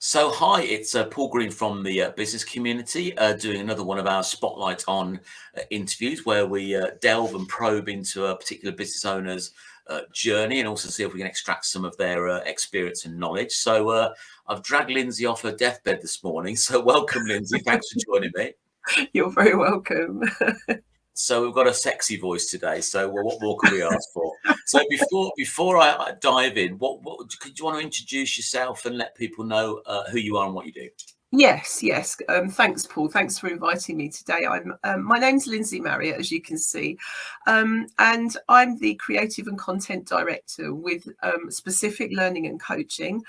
So, hi, it's Paul Green from the business community, doing another one of our spotlight on interviews where we delve and probe into a particular business owner's journey and also see if we can extract some of their experience and knowledge. So, I've dragged Lindsey off her deathbed this morning. So, welcome, Lindsey. Thanks for joining me. You're very welcome. So we've got a sexy voice today. So what more can we ask for? So before I dive in, what could you want to introduce yourself and let people know who you are and what you do? Yes. Thanks, Paul. Thanks for inviting me today. My name's Lindsey Marriott, as you can see, and I'm the creative and content director with Specific Learning and Coaching.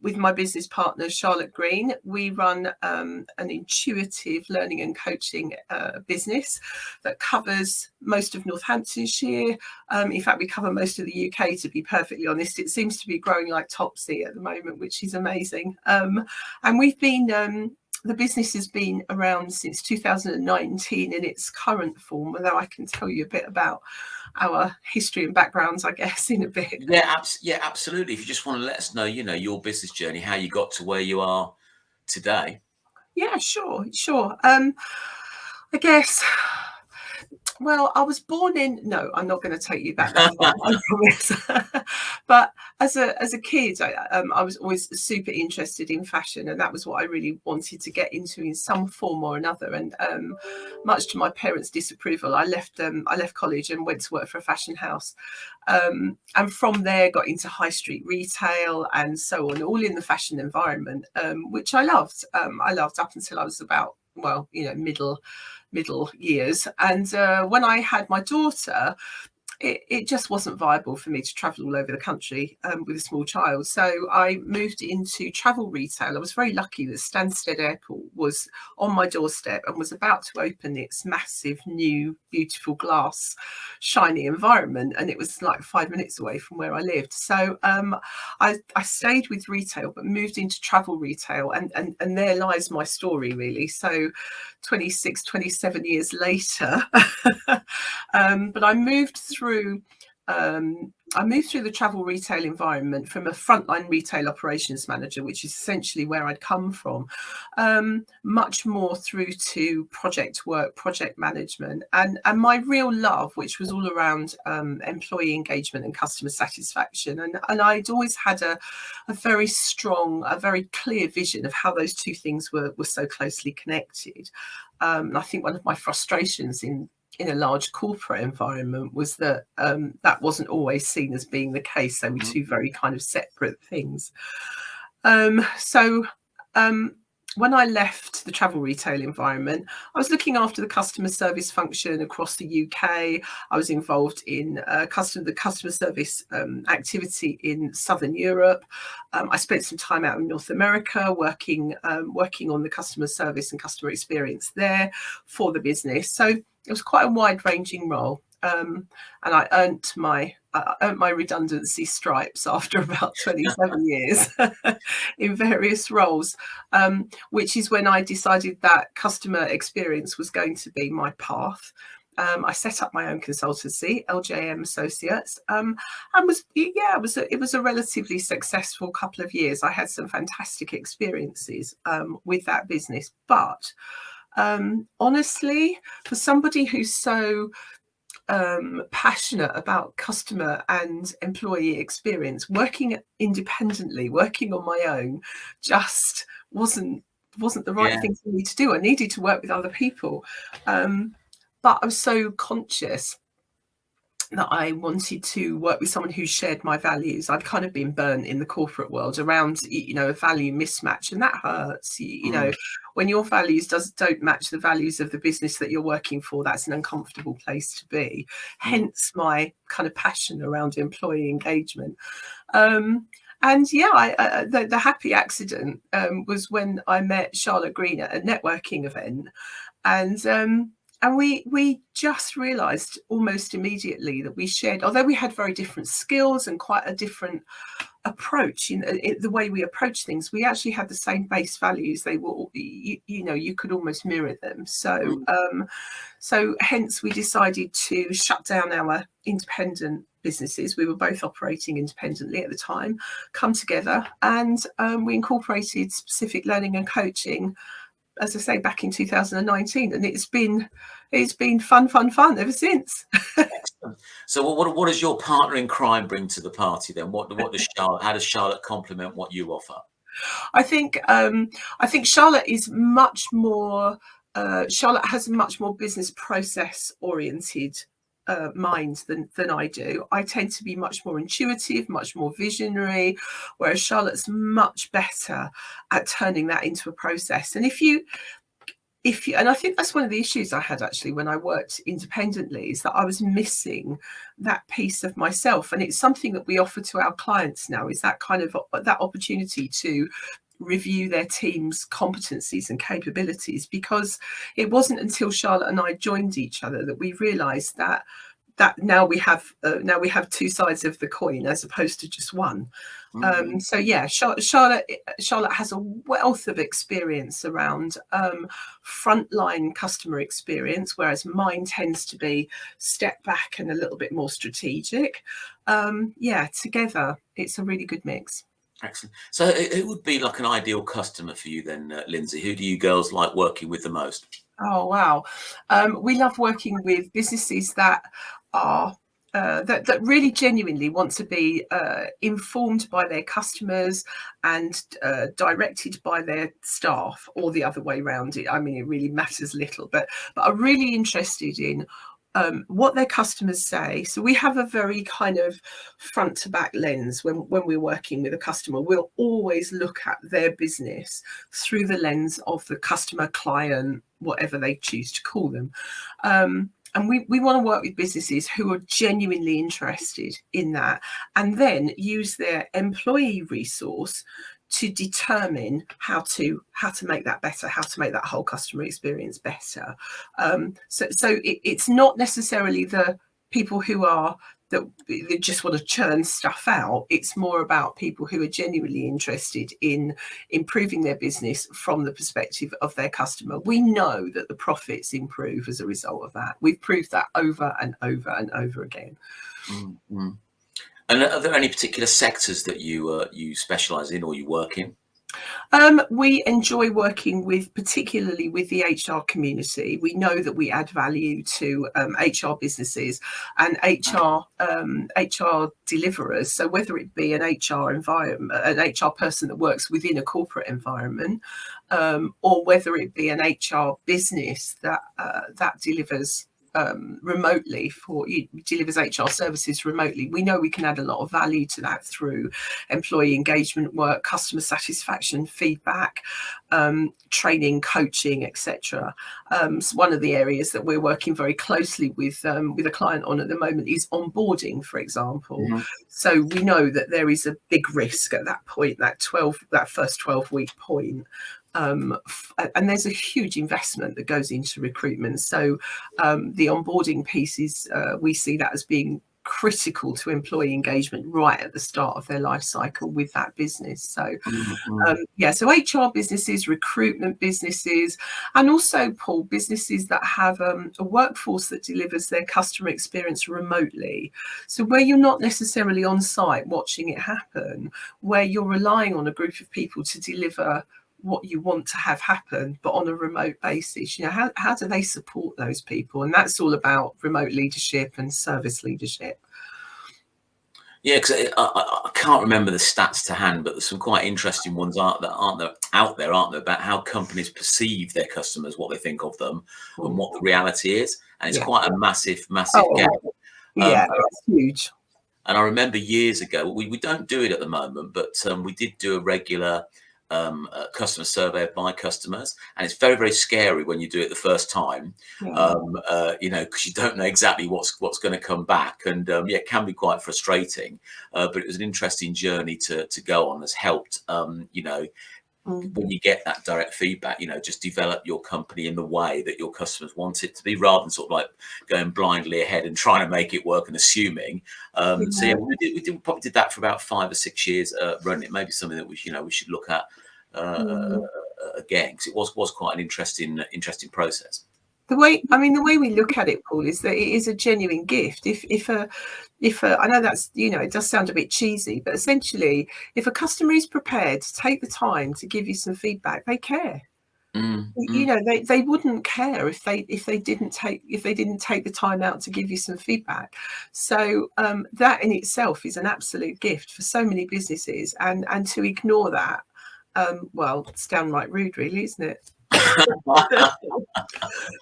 With my business partner Charlotte Green, we run an intuitive learning and coaching business that covers most of Northamptonshire. In fact, we cover most of the UK. To be perfectly honest, it seems to be growing like Topsy at the moment, which is amazing. And we've been, the business has been around since 2019 in its current form, although I can tell you a bit about our history and backgrounds, I guess, in a bit. Yeah, absolutely. If you just want to let us know, your business journey, how you got to where you are today. Yeah, sure. I guess. Well, I was born in. No, I'm not going to take you back that far, I promise. But as a kid, I was always super interested in fashion, and that was what I really wanted to get into in some form or another. And much to my parents' disapproval, I left college and went to work for a fashion house, and from there got into high street retail and so on, all in the fashion environment, which I loved. I loved up until I was about middle years. And when I had my daughter, it just wasn't viable for me to travel all over the country with a small child. So I moved into travel retail. I was very lucky that Stansted Airport was on my doorstep and was about to open its massive, new, beautiful glass, shiny environment. And it was like 5 minutes away from where I lived. So I stayed with retail, but moved into travel retail. And there lies my story, really. So 26, 27 years later, but I moved through the travel retail environment from a frontline retail operations manager, which is essentially where I'd come from, much more through to project work, project management, and my real love, which was all around employee engagement and customer satisfaction. And I'd always had a very strong, a very clear vision of how those two things were so closely connected. And I think one of my frustrations in a large corporate environment was that that wasn't always seen as being the case. They were two very kind of separate things. So when I left the travel retail environment, I was looking after the customer service function across the UK. I was involved in the customer service activity in Southern Europe. I spent some time out in North America working on the customer service and customer experience there for the business. So it was quite a wide-ranging role. And I earned my redundancy stripes after about 27 years in various roles, which is when I decided that customer experience was going to be my path. I set up my own consultancy, LJM Associates, and it was a relatively successful couple of years. I had some fantastic experiences with that business, but honestly, for somebody who's so passionate about customer and employee experience, working independently, working on my own, just wasn't the right thing for me to do. I needed to work with other people, but I was so conscious that I wanted to work with someone who shared my values. I'd kind of been burnt in the corporate world around, a value mismatch, and that hurts. When your values don't match the values of the business that you're working for, that's an uncomfortable place to be. Hence my kind of passion around employee engagement. And the happy accident was when I met Charlotte Green at a networking event, and we just realised almost immediately that we shared, although we had very different skills and quite a different approach in the way we approach things, we actually had the same base values. They were, you could almost mirror them. So hence we decided to shut down our independent businesses, we were both operating independently at the time, come together, and we incorporated specific learning and coaching, as I say, back in 2019, and it's been fun ever since. Excellent. So what does your partner in crime bring to the party then? What does Charlotte, how does Charlotte complement what you offer? I think Charlotte is much more. Charlotte has a much more business process oriented mind than I do. I tend to be much more intuitive, much more visionary, whereas Charlotte's much better at turning that into a process. And if you, and I think that's one of the issues I had actually when I worked independently, is that I was missing that piece of myself. And it's something that we offer to our clients now, is that kind of that opportunity to review their team's competencies and capabilities, because it wasn't until Charlotte and I joined each other that we realized that now we have two sides of the coin as opposed to just one. So yeah, Charlotte has a wealth of experience around frontline customer experience, whereas mine tends to be step back and a little bit more strategic. Together it's a really good mix. Excellent. So who would be like an ideal customer for you then, Lindsey? Who do you girls like working with the most? Oh wow, we love working with businesses that are that really genuinely want to be informed by their customers and directed by their staff, or the other way around. It, I mean, it really matters little, but are really interested in what their customers say. So we have a very kind of front to back lens when we're working with a customer. We'll always look at their business through the lens of the customer, client, whatever they choose to call them. And we want to work with businesses who are genuinely interested in that, and then use their employee resource to determine how to make that better, how to make that whole customer experience better. So it's not necessarily the people who are that they just want to churn stuff out. It's more about people who are genuinely interested in improving their business from the perspective of their customer. We know that the profits improve as a result of that. We've proved that over and over and over again. Mm-hmm. And are there any particular sectors that you specialise in or you work in? We enjoy working particularly with the HR community. We know that we add value to HR businesses and HR deliverers. So whether it be an HR environment, an HR person that works within a corporate environment, or whether it be an HR business that delivers remotely, delivers HR services remotely, we know we can add a lot of value to that through employee engagement work, customer satisfaction feedback, training, coaching, etc. So one of the areas that we're working very closely with a client on at the moment is onboarding, for example. Mm-hmm. So we know that there is a big risk at that point, that first 12-week point. And there's a huge investment that goes into recruitment. So the onboarding pieces, we see that as being critical to employee engagement right at the start of their life cycle with that business. So so HR businesses, recruitment businesses, and also, Paul, businesses that have a workforce that delivers their customer experience remotely. So where you're not necessarily on site watching it happen, where you're relying on a group of people to deliver what you want to have happen, but on a remote basis. You know, how do they support those people? And that's all about remote leadership and service leadership. Yeah, because I can't remember the stats to hand, but there's some quite interesting ones out there, aren't there, about how companies perceive their customers, what they think of them, and what the reality is. And it's quite a massive gap. Yeah, it's huge. And I remember years ago, we don't do it at the moment, but we did do a regular customer survey of my customers, and it's very, very scary when you do it the first time, you know, because you don't know exactly what's going to come back, and it can be quite frustrating, but it was an interesting journey to go on. Has helped, you know, when you get that direct feedback, you know, just develop your company in the way that your customers want it to be, rather than sort of like going blindly ahead and trying to make it work and assuming. So yeah, we probably did that for about 5 or 6 years running it. Maybe something that we should look at again, because it was quite an interesting process. the way we look at it, Paul, is that it is a genuine gift. If I know that's, it does sound a bit cheesy, but essentially, if a customer is prepared to take the time to give you some feedback, they care. They wouldn't care if they didn't take the time out to give you some feedback. So that in itself is an absolute gift for so many businesses, and to ignore that, well, it's downright rude, really, isn't it?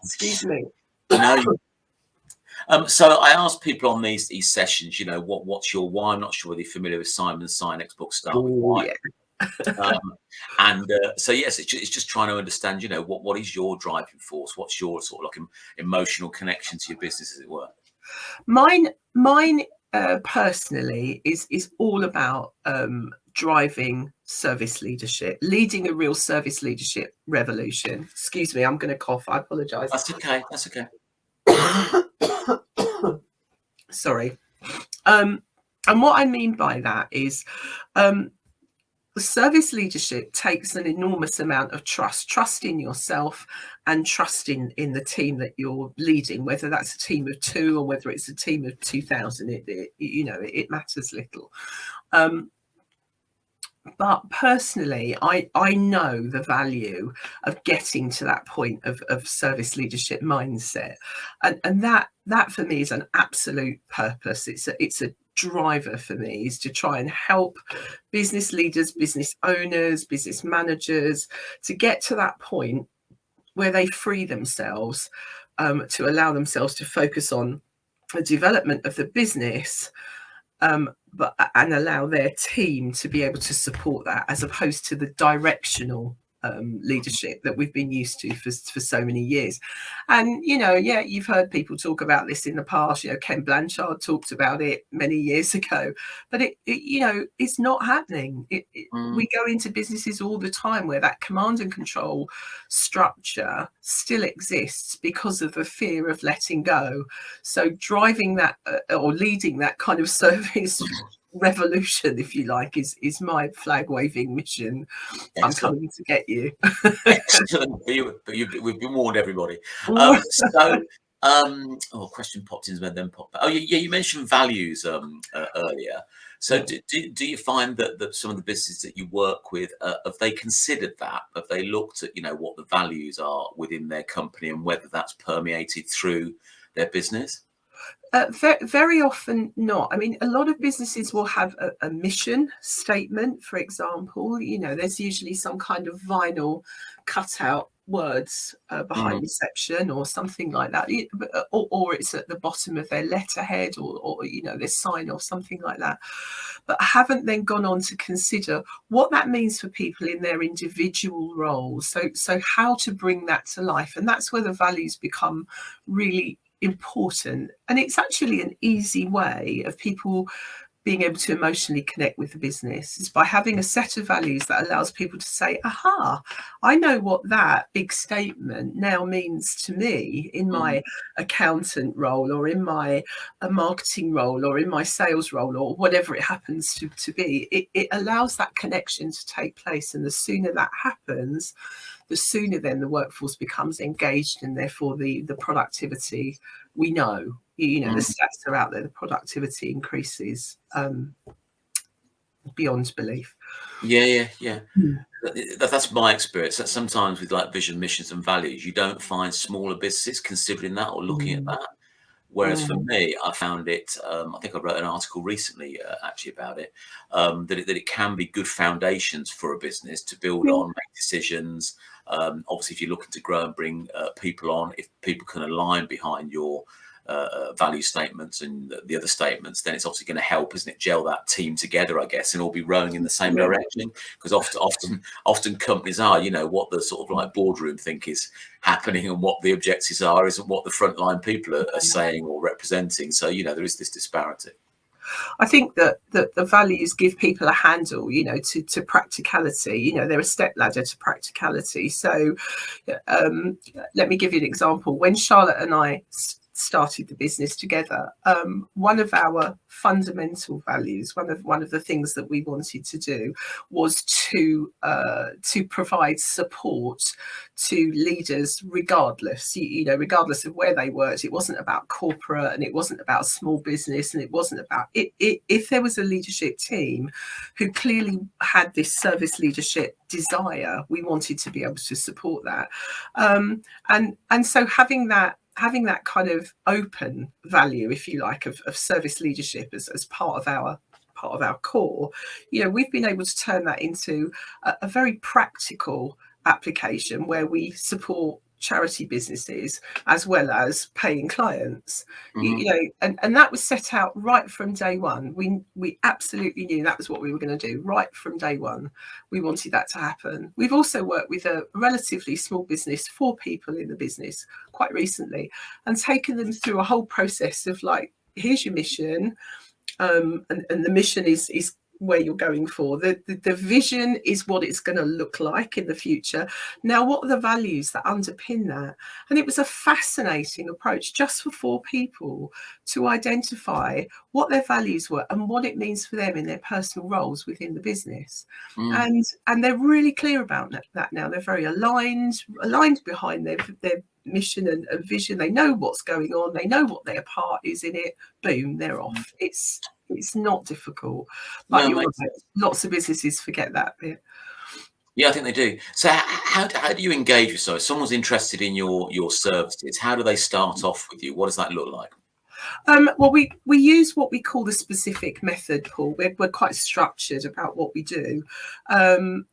Excuse me. No. So I ask people on these sessions, what's your why? I'm not sure whether you're familiar with Simon Sinek's book, Start With Why. Yeah. So yes, it's just trying to understand, what is your driving force? What's your sort of like emotional connection to your business, as it were? Mine personally is all about driving service leadership, leading a real service leadership revolution. Excuse me, I'm going to cough. I apologize. That's okay. That's okay. Sorry. And what I mean by that is service leadership takes an enormous amount of trust in yourself and trust in the team that you're leading, whether that's a team of 2 or whether it's a team of 2,000. It matters little. But personally, I know the value of getting to that point of service leadership mindset, and that for me is an absolute purpose. It's a driver for me, is to try and help business leaders, business owners, business managers to get to that point where they free themselves to allow themselves to focus on the development of the business, and allow their team to be able to support that, as opposed to the directional leadership that we've been used to for so many years. And you've heard people talk about this in the past. Ken Blanchard talked about it many years ago, but it's not happening. We go into businesses all the time where that command and control structure still exists because of the fear of letting go. So driving that or leading that kind of service revolution, if you like, is my flag waving mission. Excellent. I'm coming to get you. Excellent. We've been warned, everybody. Question popped in and then popped back. You mentioned values earlier. So do you find that some of the businesses that you work with, have they considered that? Have they looked at what the values are within their company and whether that's permeated through their business? Very often not. I mean, a lot of businesses will have a mission statement, for example. There's usually some kind of vinyl cutout words behind reception or something like that, or it's at the bottom of their letterhead or their sign or something like that, but haven't then gone on to consider what that means for people in their individual roles. So how to bring that to life, and that's where the values become really important. And it's actually an easy way of people being able to emotionally connect with the business, is by having a set of values that allows people to say, aha, I know what that big statement now means to me in my accountant role, or in my marketing role, or in my sales role, or whatever it happens to be. It allows that connection to take place, and the sooner that happens, the sooner then the workforce becomes engaged, and therefore the productivity, we know, the stats are out there, the productivity increases beyond belief. Yeah. That's my experience. That sometimes with like vision, missions and values, you don't find smaller businesses considering that or looking at that. Whereas for me, I found it, I think I wrote an article recently actually about it, that it can be good foundations for a business to build on, make decisions. Obviously, if you're looking to grow and bring people on, if people can align behind your value statements and the other statements, then it's obviously going to help, isn't it, gel that team together, I guess, and all be rowing in the same direction. Because often companies are, what the sort of like boardroom think is happening and what the objectives are isn't what the frontline people are saying or representing. So there is this disparity. I think that the values give people a handle, to practicality. They're a step ladder to practicality. So let me give you an example. When Charlotte and I started the business together, one of our fundamental values, one of the things that we wanted to do, was to provide support to leaders, regardless, regardless of where they worked. It wasn't about corporate, and it wasn't about small business, and it wasn't about it. If there was a leadership team who clearly had this service leadership desire, we wanted to be able to support that, and so having that kind of open value, if you like, of service leadership as part of our core, we've been able to turn that into a very practical application where we support charity businesses as well as paying clients. And that was set out right from day one. We absolutely knew that was what we were going to do right from day one. We wanted that to happen. We've also worked with a relatively small business, 4 people in the business, quite recently, and taken them through a whole process of, like, here's your mission, and the mission is where you're going for. The vision is what it's going to look like in the future. Now, what are the values that underpin that? And it was a fascinating approach just for 4 people to identify what their values were and what it means for them in their personal roles within the business. And they're really clear about that now. They're very aligned behind their mission and vision. They know what's going on. They know what their part is in it. Boom, they're off. It's not difficult, but lots of businesses forget that bit. Yeah, I think they do. So how do you engage with someone's interested in your services? How do they start off with you? What does that look like? Well, we use what we call the specific method, Paul. We're quite structured about what we do.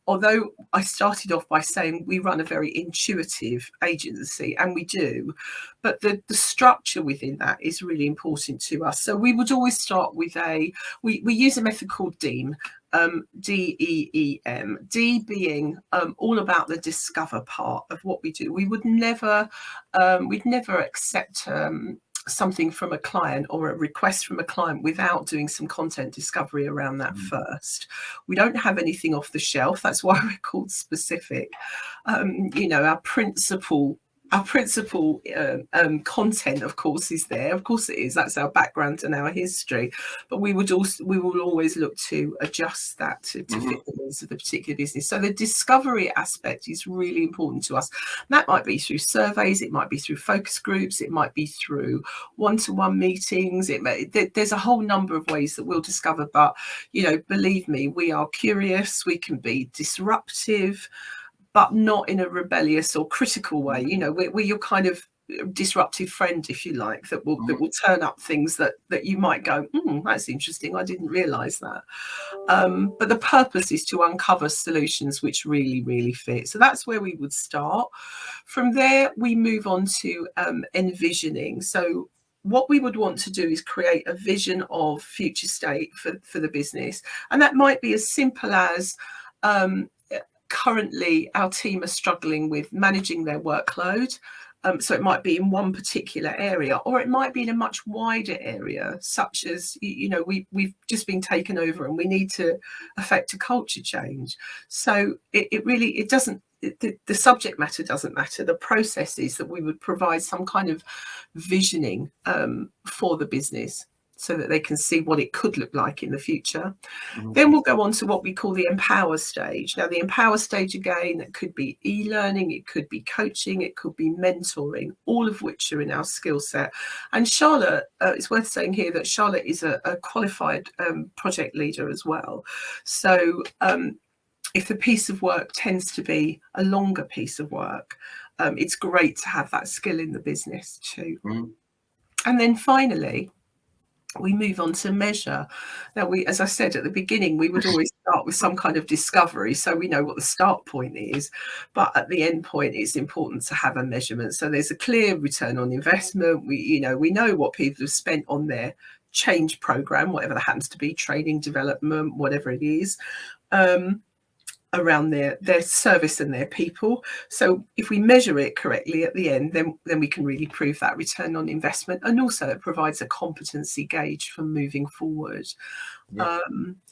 Although I started off by saying we run a very intuitive agency, and we do, but the structure within that is really important to us. So we would always start with we use a method called DEEM. DEEM. D being all about the discover part of what we do. We'd never accept something from a client or a request from a client without doing some content discovery around that first. We don't have anything off the shelf. That's why we're called specific. Our principal content, of course, is there. Of course it is. That's our background and our history. But we will always look to adjust that to fit the needs of the particular business. So the discovery aspect is really important to us. That might be through surveys. It might be through focus groups. It might be through one-to-one meetings. There's a whole number of ways that we'll discover. But, believe me, we are curious. We can be disruptive, but not in a rebellious or critical way. We're your kind of disruptive friend, if you like, that will turn up things that you might go, that's interesting, I didn't realise that. But the purpose is to uncover solutions which really, really fit. So that's where we would start. From there, we move on to envisioning. So what we would want to do is create a vision of future state for the business. And that might be as simple as currently our team are struggling with managing their workload. So it might be in one particular area, or it might be in a much wider area, such as, we've just been taken over and we need to affect a culture change. So it doesn't, the subject matter doesn't matter. The process is that we would provide some kind of visioning for the business, so that they can see what it could look like in the future. Then we'll go on to what we call the empower stage. Now, the empower stage, again, it could be e-learning, it could be coaching, it could be mentoring, all of which are in our skill set. And Charlotte, it's worth saying here that Charlotte is a qualified project leader as well. So if the piece of work tends to be a longer piece of work, it's great to have that skill in the business too. And then finally, we move on to measure. Now, as I said at the beginning, we would always start with some kind of discovery, so we know what the start point is. But at the end point, it's important to have a measurement. So there's a clear return on investment. We know what people have spent on their change program, whatever that happens to be, training, development, whatever it is. around their service and their people. So if we measure it correctly at the end, then we can really prove that return on investment, and also it provides a competency gauge for moving forward. Yeah.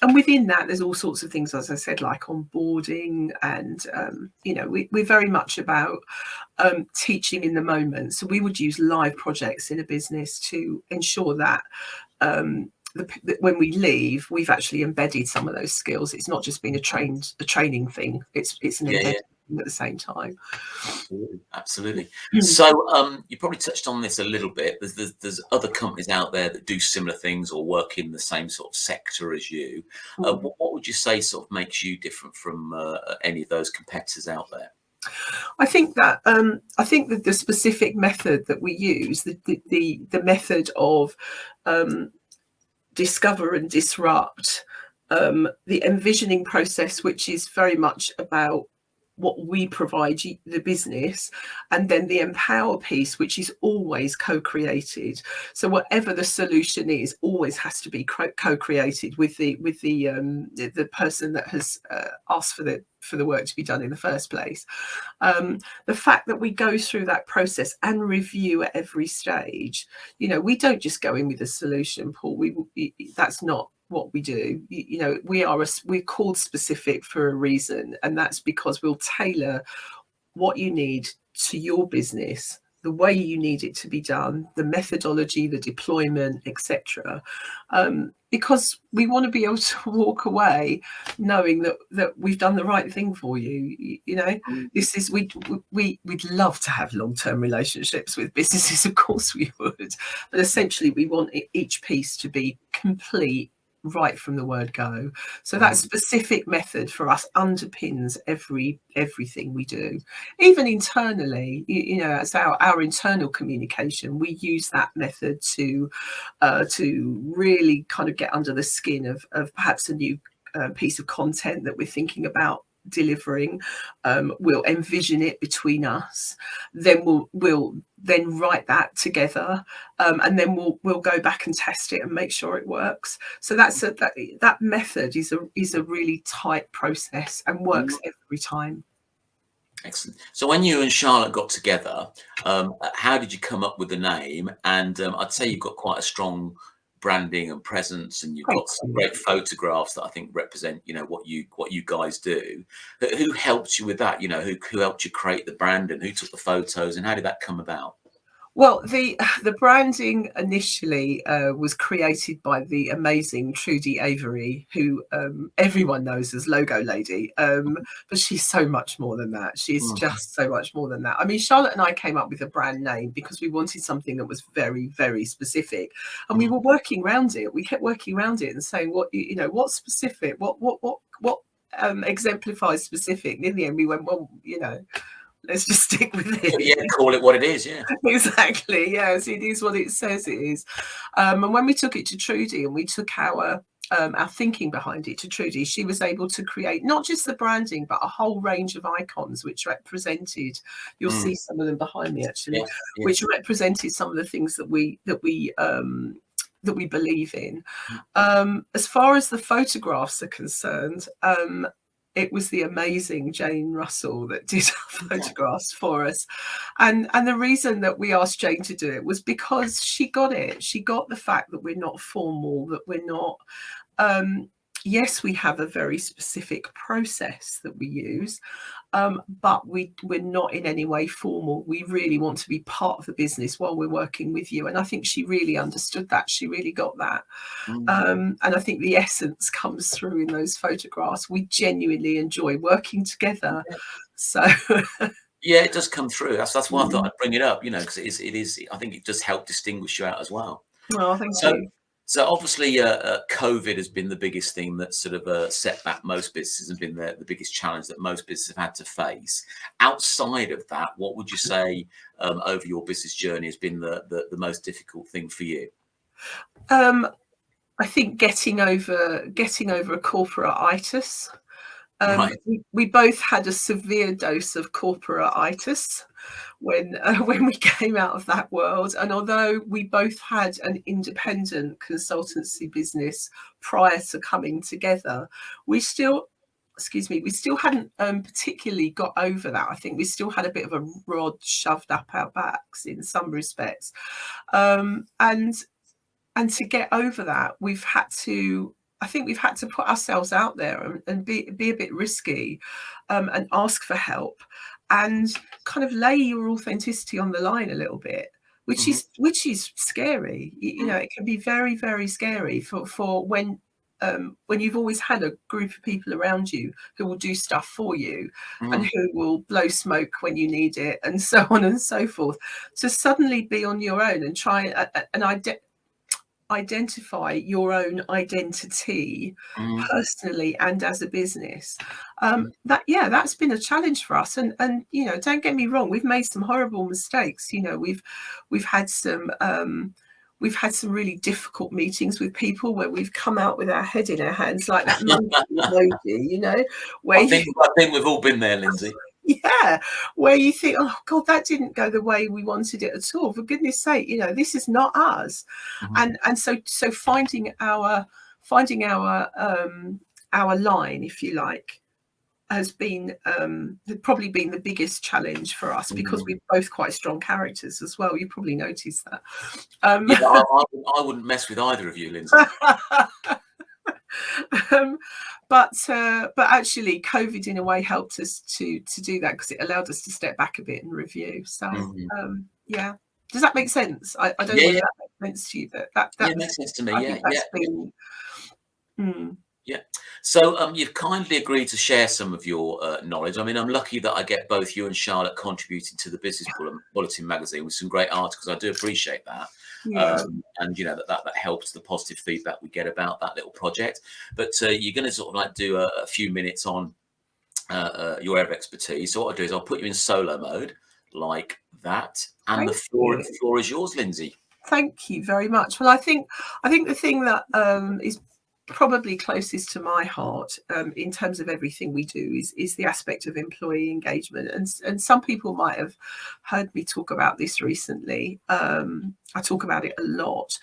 And within that, there's all sorts of things, as I said, like onboarding, and we're very much about teaching in the moment. So we would use live projects in a business to ensure that when we leave, we've actually embedded some of those skills. It's not just been a training thing. It's an Yeah, embedded thing at the same time. absolutely. So you probably touched on this a little bit. There's other companies out there that do similar things or work in the same sort of sector as you. What would you say sort of makes you different from any of those competitors out there? I think that the specific method that we use, the method of discover and disrupt, the envisioning process, which is very much about what we provide the business, and then the empower piece, which is always co-created. So whatever the solution is, always has to be co-created with the person that has asked for the work to be done in the first place. The fact that we go through that process and review at every stage, we don't just go in with a solution, Paul. That's not what we do. We're called specific for a reason, and that's because we'll tailor what you need to your business, the way you need it to be done, the methodology, the deployment, etc. Because we want to be able to walk away knowing that we've done the right thing for you. This is we'd love to have long-term relationships with businesses, of course we would, but essentially we want each piece to be complete right from the word go. So that specific method for us underpins everything we do. Even internally, as our internal communication, we use that method to really kind of get under the skin of perhaps a new piece of content that we're thinking about delivering. We'll envision it between us, then we'll then write that together, and then we'll go back and test it and make sure it works. So that method is a really tight process and works every time. Excellent. So when you and Charlotte got together, how did you come up with the name? And I'd say you've got quite a strong branding and presence, and you've got some great photographs that I think represent, what you guys do. Who helped you with that? Who helped you create the brand, and who took the photos, and how did that come about? Well, the branding initially was created by the amazing Trudy Avery, who everyone knows as Logo Lady, but she's so much more than that. She's just so much more than that. I mean, Charlotte and I came up with a brand name because we wanted something that was very, very specific, and we were working around it. We kept working around it and saying, what's specific? What exemplifies specific? And in the end, we went, well, let's just stick with it. Yeah, call it what it is. Yeah, exactly. Yes, it is what it says it is. And when we took it to Trudy and we took our thinking behind it to Trudy, she was able to create not just the branding, but a whole range of icons which represented. You'll see some of them behind me actually, which represented some of the things that we believe in. As far as the photographs are concerned, it was the amazing Jane Russell that did our photographs for us. And the reason that we asked Jane to do it was because she got it. She got the fact that we're not formal, that we're not, yes, we have a very specific process that we use, but we're not in any way formal. We really want to be part of the business while we're working with you. And I think she really understood that. She really got that. And I think the essence comes through in those photographs. We genuinely enjoy working together. So yeah, it does come through. That's why I thought I'd bring it up, because it is. I think it does help distinguish you out as well. Oh, thank you. So obviously, COVID has been the biggest thing that sort of set back most businesses and been the biggest challenge that most businesses have had to face. Outside of that, what would you say over your business journey has been the most difficult thing for you? I think getting over a corporate-itis. Right. We both had a severe dose of corporate-itis when we came out of that world. And although we both had an independent consultancy business prior to coming together, we still excuse me, we still hadn't particularly got over that. I think we still had a bit of a rod shoved up our backs in some respects. And to get over that, I think we've had to put ourselves out there and be a bit risky, and ask for help and kind of lay your authenticity on the line a little bit, which is scary. You know, it can be very, very scary for when you've always had a group of people around you who will do stuff for you and who will blow smoke when you need it and so on and so forth, to suddenly be on your own and try and identify your own identity personally and as a business. That's been a challenge for us. And you know, don't get me wrong, we've made some horrible mistakes. You know, we've had some really difficult meetings with people where we've come out with our head in our hands, like that monkey emoji, you know, where I think we've all been there, Lindsey. Yeah, where you think, oh God, that didn't go the way we wanted it at all. For goodness sake, you know, this is not us. And so finding our line, if you like, has been probably been the biggest challenge for us, because we're both quite strong characters as well. You probably noticed that. I wouldn't mess with either of you, Lindsey. But actually COVID in a way helped us to do that, because it allowed us to step back a bit and review. So yeah, does that make sense? I don't know whether that makes sense to you, but that makes sense to me. Yeah. So you've kindly agreed to share some of your knowledge. I mean, I'm lucky that I get both you and Charlotte contributing to the Business Bulletin magazine with some great articles. I do appreciate that. And you know, that helps the positive feedback we get about that little project. But you're going to sort of like do a few minutes on your area of expertise. So what I'll do is I'll put you in solo mode like that, and the floor is yours, Lindsey. Thank you very much. Well, I think the thing that is probably closest to my heart in terms of everything we do is the aspect of employee engagement, and some people might have heard me talk about this recently. I talk about it a lot,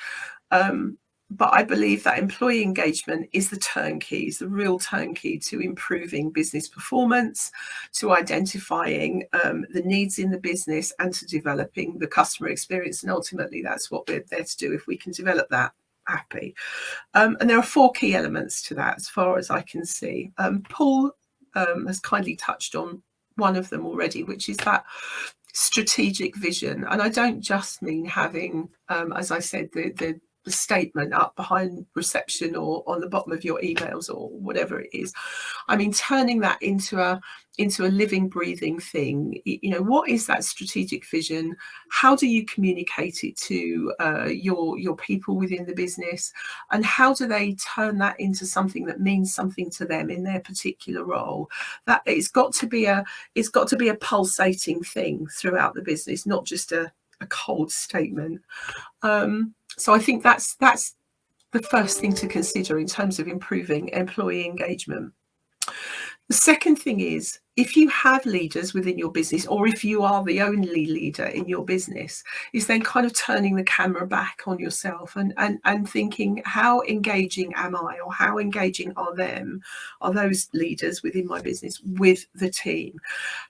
but I believe that employee engagement is the real turnkey to improving business performance, to identifying the needs in the business, and to developing the customer experience. And ultimately that's what we're there to do. If we can develop that, happy. And there are 4 key elements to that as far as I can see. Paul has kindly touched on one of them already, which is that strategic vision. And I don't just mean having, as I said, the statement up behind reception or on the bottom of your emails or whatever it is. I mean, turning that into a living, breathing thing. You know, what is that strategic vision? How do you communicate it to your people within the business, and how do they turn that into something that means something to them in their particular role? That it's got to be a pulsating thing throughout the business, not just a cold statement. So I think that's the first thing to consider in terms of improving employee engagement. The second thing is, if you have leaders within your business, or if you are the only leader in your business, is then kind of turning the camera back on yourself and thinking, how engaging am I, or how engaging are those leaders within my business with the team?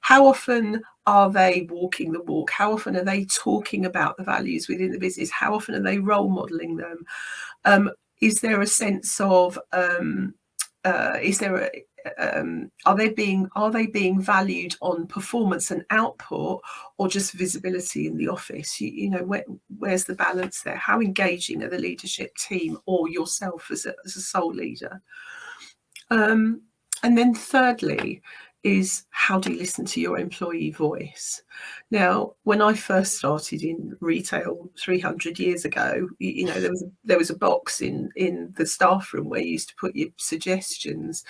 How often are they walking the walk? How often are they talking about the values within the business? How often are they role modeling them? Is there a sense of are they being valued on performance and output, or just visibility in the office? You know, where's the balance there? How engaging are the leadership team or yourself as a sole leader? And then thirdly is, how do you listen to your employee voice? Now, when I first started in retail 300 years ago, you know, there was a box in the staff room where you used to put your suggestions.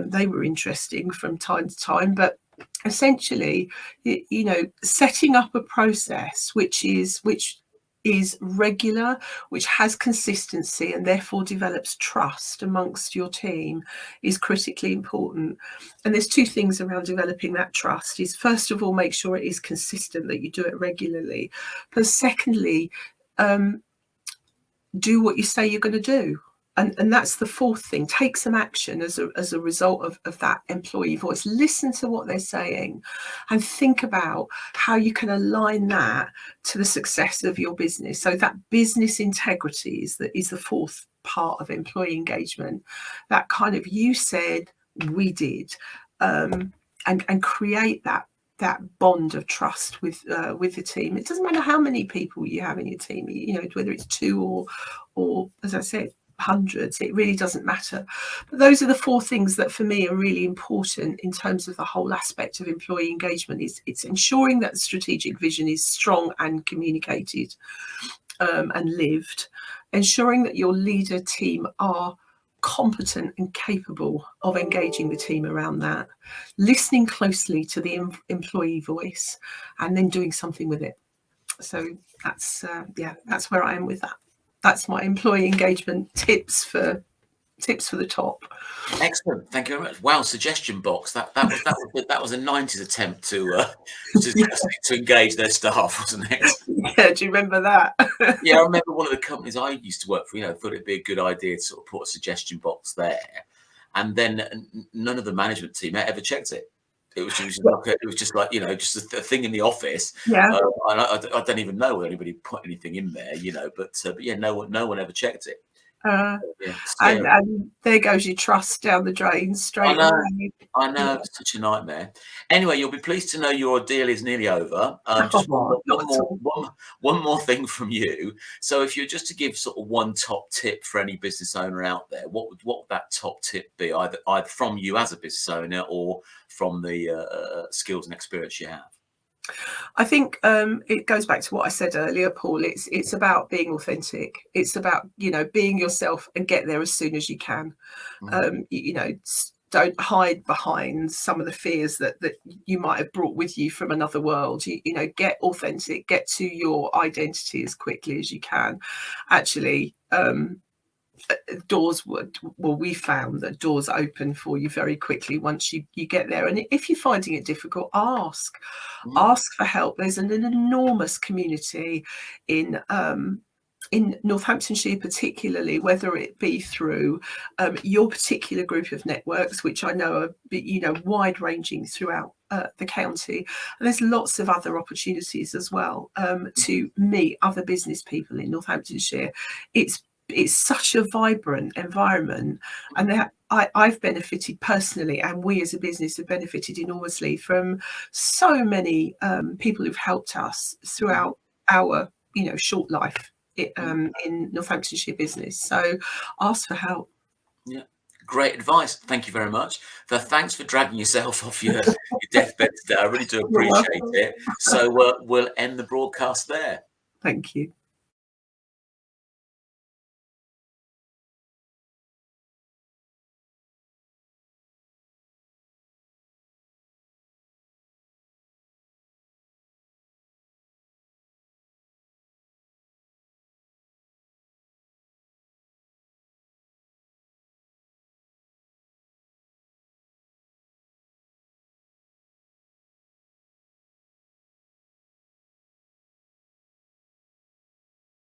They were interesting from time to time, but essentially, you know, setting up a process which is regular, which has consistency, and therefore develops trust amongst your team, is critically important. And there's 2 things around developing that trust. Is, first of all, make sure it is consistent, that you do it regularly. But secondly, do what you say you're going to do. and that's the fourth thing. Take some action as a result of that employee voice. Listen to what they're saying and think about how you can align that to the success of your business. So that business integrity is the fourth part of employee engagement. That kind of, you said, we did, and create that bond of trust with the team. It doesn't matter how many people you have in your team, whether it's two or as I said, hundreds, it really doesn't matter. But those are the four things that for me are really important in terms of the whole aspect of employee engagement. It's ensuring that the strategic vision is strong and communicated and lived, ensuring that your leader team are competent and capable of engaging the team around that, listening closely to the employee voice, and then doing something with it. So that's where I am with that. That's my employee engagement tips for the top. Excellent, thank you very much. Wow, suggestion box. That was a 90s attempt to engage their staff, wasn't it? Yeah, do you remember that? Yeah, I remember one of the companies I used to work for. Thought it'd be a good idea to sort of put a suggestion box there, and then none of the management team ever checked it. It was just like just a thing in the office. Yeah. And I don't even know whether anybody put anything in there, but yeah, no one ever checked it. And there goes your trust down the drain straight away. I know, it's such a nightmare. Anyway, you'll be pleased to know your ordeal is nearly over. Just one more thing from you. So if you're just to give sort of one top tip for any business owner out there, what would that top tip be, either from you as a business owner or from the skills and experience you have? I think it goes back to what I said earlier, Paul. It's about being authentic. It's about being yourself and get there as soon as you can. Don't hide behind some of the fears that you might have brought with you from another world. Get authentic. Get to your identity as quickly as you can. Actually, we found that doors open for you very quickly once you get there. And if you're finding it difficult, ask for help. There's an enormous community in Northamptonshire particularly, whether it be through your particular group of networks, which I know are wide ranging throughout the county. And there's lots of other opportunities as well to meet other business people in Northamptonshire. It's such a vibrant environment, and I've benefited personally, and we as a business have benefited enormously from so many people who've helped us throughout our short life in Northamptonshire business. So ask for help. Yeah, great advice. Thank you very much. Thanks for dragging yourself off your deathbed today. I really do appreciate it. So we'll end the broadcast there. Thank you.